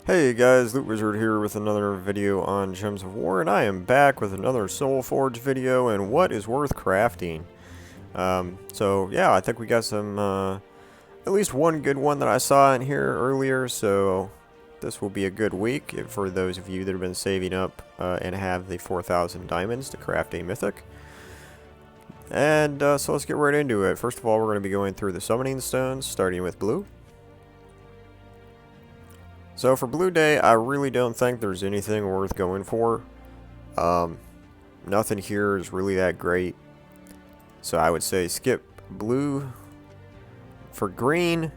Hey guys, Loot Wizard here with another video on Gems of War, and I am back with another Soulforge video and what is worth crafting. So yeah, I think we got some, at least one good one that I saw in here earlier, so this will be a good week for those of you that have been saving up and have the 4,000 diamonds to craft a mythic. And so let's get right into it. First of all, we're going to be going through the summoning stones, starting with blue. So for Blue Day, I really don't think there's anything worth going for. Nothing here is really that great. So I would say skip blue. For green,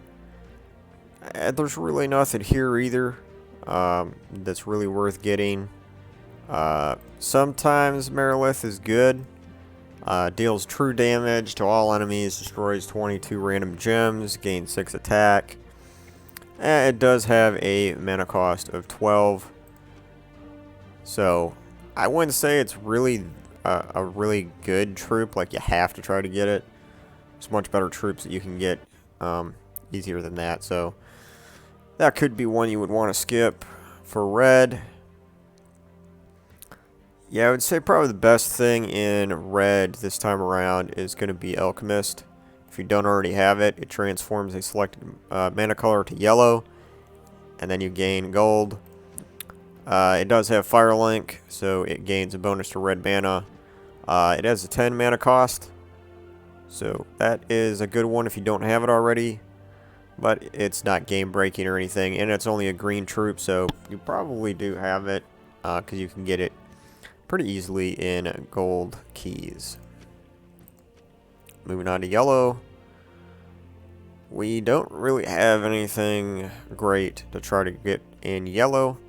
there's really nothing here either that's really worth getting. Sometimes Merilith is good. Deals true damage to all enemies, destroys 22 random gems, gains 6 attack. And it does have a mana cost of 12. So I wouldn't say it's really a really good troop. Like, you have to try to get it. There's much better troops that you can get easier than that. So that could be one you would want to skip. For red, yeah, I would say probably the best thing in red this time around is going to be Alchemist. If you don't already have it, it transforms a selected mana color to yellow, and then you gain gold. It does have Firelink, so it gains a bonus to red mana. It has a 10 mana cost, so that is a good one if you don't have it already, but it's not game breaking or anything, and it's only a green troop, so you probably do have it, because you can get it pretty easily in gold keys. Moving on to yellow, we don't really have anything great to try to get in yellow,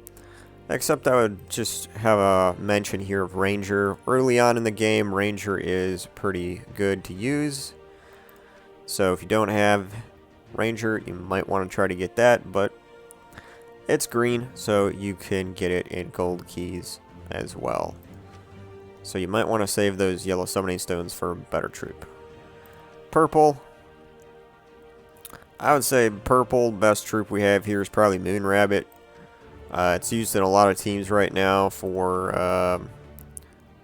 except I would just have a mention here of Ranger. Early on in the game, Ranger is pretty good to use, so if you don't have Ranger, you might want to try to get that, but it's green, so you can get it in gold keys as well. So you might want to save those yellow summoning stones for a better troop. Purple, I would say purple, best troop we have here is probably Moon Rabbit. It's used in a lot of teams right now for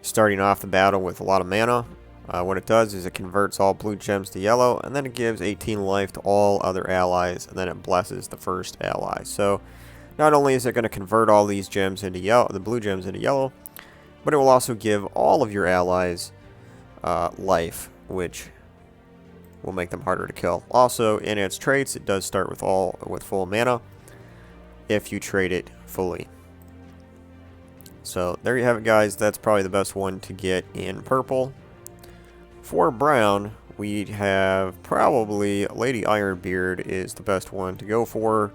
starting off the battle with a lot of mana. What it does is it converts all blue gems to yellow, and then it gives 18 life to all other allies, and then it blesses the first ally. So not only is it going to convert all these gems into yellow, the blue gems into yellow, but it will also give all of your allies life, which will make them harder to kill. Also, in its traits, it does start with full mana if you trade it fully. So there you have it, guys. That's probably the best one to get in purple. For brown, we have probably Lady Ironbeard is the best one to go for.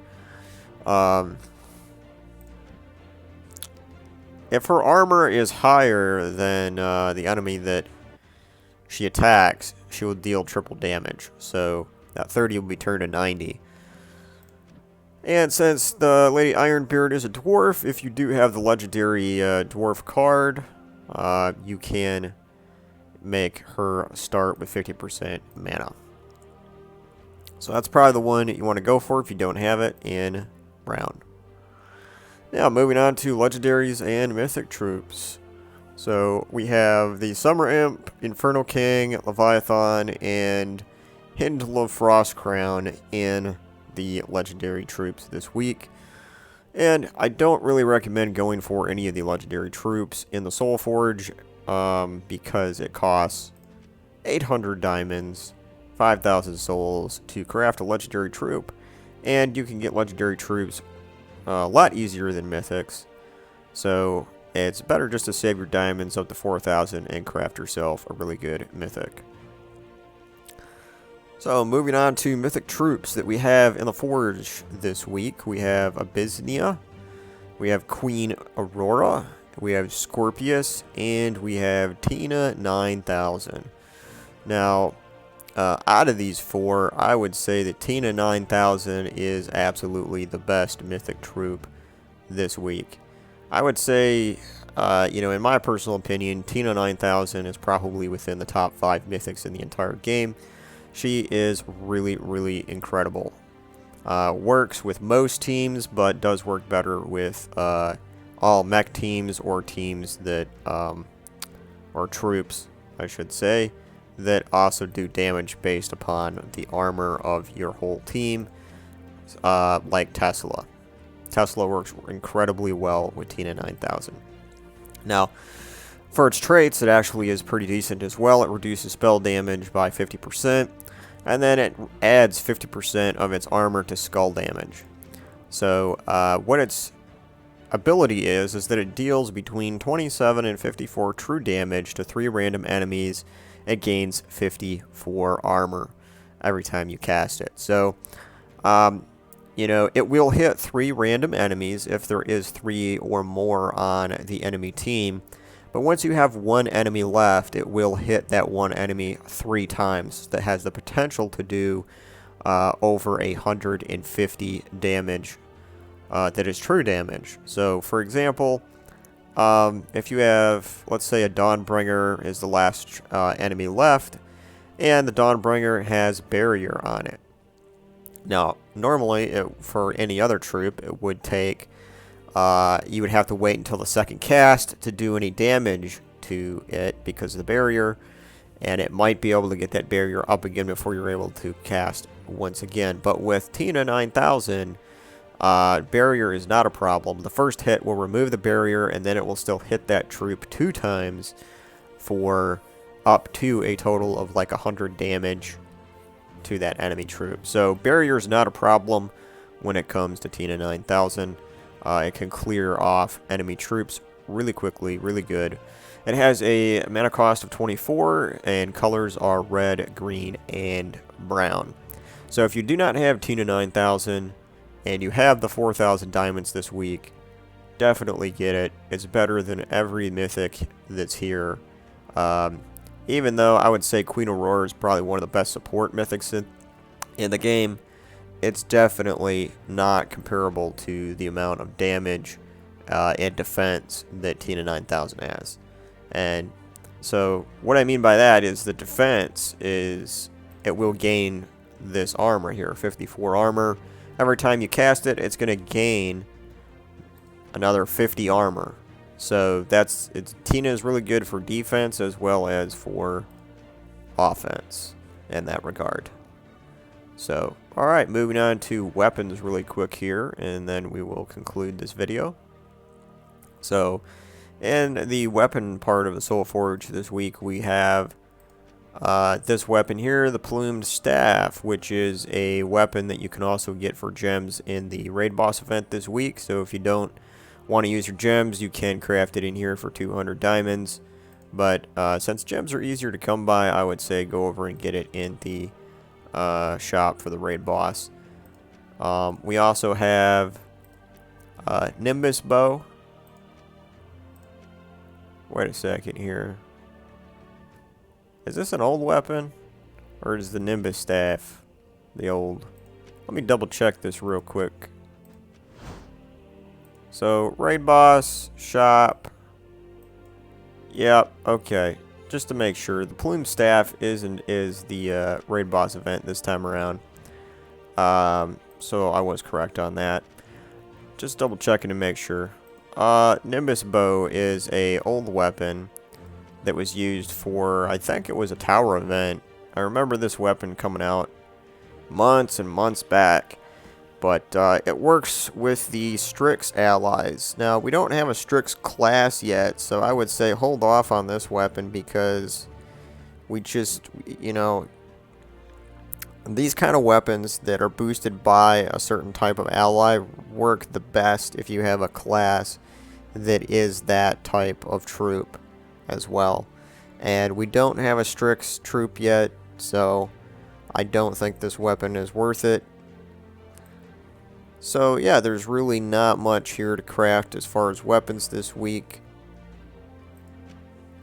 If her armor is higher than the enemy that she attacks, she will deal triple damage. So that 30 will be turned to 90. And since the Lady Ironbeard is a dwarf, if you do have the legendary dwarf card, you can make her start with 50% mana. So that's probably the one you want to go for if you don't have it in brown. Now moving on to legendaries and mythic troops. So we have the Summer Imp, Infernal King, Leviathan, and Hindle Frostcrown in the legendary troops this week. And I don't really recommend going for any of the legendary troops in the Soulforge because it costs 800 diamonds, 5,000 souls to craft a legendary troop, and you can get legendary troops a lot easier than mythics. So it's better just to save your diamonds up to 4,000 and craft yourself a really good mythic. So moving on to mythic troops that we have in the Forge this week. We have Abyssinia, we have Queen Aurora, we have Scorpius, and we have Tina 9000. Now, out of these four, I would say that Tina 9000 is absolutely the best mythic troop this week. I would say, in my personal opinion, Tina 9000 is probably within the top 5 mythics in the entire game. She is really, really incredible. Works with most teams, but does work better with all mech teams or teams that, or troops, I should say, that also do damage based upon the armor of your whole team, like Tesla. Tesla works incredibly well with Tina 9000. Now, for its traits, it actually is pretty decent as well. It reduces spell damage by 50%, and then it adds 50% of its armor to skull damage. So, what its ability is that it deals between 27 and 54 true damage to 3 random enemies. It gains 54 armor every time you cast it. So, you know, it will hit 3 random enemies if there is 3 or more on the enemy team. But once you have 1 enemy left, it will hit that 1 enemy 3 times. That has the potential to do over 150 damage. That is true damage. So, for example, if you have, let's say, a Dawnbringer is the last enemy left, and the Dawnbringer has barrier on it. Now, normally, for any other troop, it would take, you would have to wait until the second cast to do any damage to it because of the barrier, and it might be able to get that barrier up again before you're able to cast once again. But with Tina 9000, barrier is not a problem. The first hit will remove the barrier, and then it will still hit that troop 2 times for up to a total of like 100 damage to that enemy troop. So barrier is not a problem when it comes to Tina 9000. It can clear off enemy troops really quickly, really good. It has a mana cost of 24, and colors are red, green, and brown. So if you do not have Tina 9000, and you have the 4,000 diamonds this week, definitely get it. It's better than every mythic that's here. Even though I would say Queen Aurora is probably one of the best support mythics in the game, it's definitely not comparable to the amount of damage and defense that Tina 9000 has. And so what I mean by that is the defense is it will gain this armor here, 54 armor. Every time you cast it, it's going to gain another 50 armor. So Tina is really good for defense as well as for offense in that regard. So, alright, moving on to weapons really quick here, and then we will conclude this video. So, in the weapon part of the Soulforge this week, we have this weapon here, the Plumed Staff, which is a weapon that you can also get for gems in the raid boss event this week. So if you don't want to use your gems, you can craft it in here for 200 diamonds. But since gems are easier to come by, I would say go over and get it in the shop for the raid boss. We also have Nimbus Bow. Wait a second here. Is this an old weapon? Or is the Nimbus Staff the old? Let me double check this real quick. So, raid boss, shop. Yep, okay. Just to make sure, the Plume Staff is the raid boss event this time around. So I was correct on that. Just double checking to make sure. Nimbus Bow is a old weapon that was used for, I think it was a tower event. I remember this weapon coming out months and months back. But it works with the Strix allies. Now, we don't have a Strix class yet, so I would say hold off on this weapon because we just, you know, these kind of weapons that are boosted by a certain type of ally work the best if you have a class that is that type of troop as well. And we don't have a Strix troop yet, so I don't think this weapon is worth it. So yeah, there's really not much here to craft as far as weapons this week.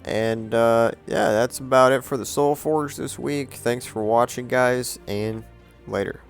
And yeah, that's about it for the Soulforge this week. Thanks for watching, guys, and later.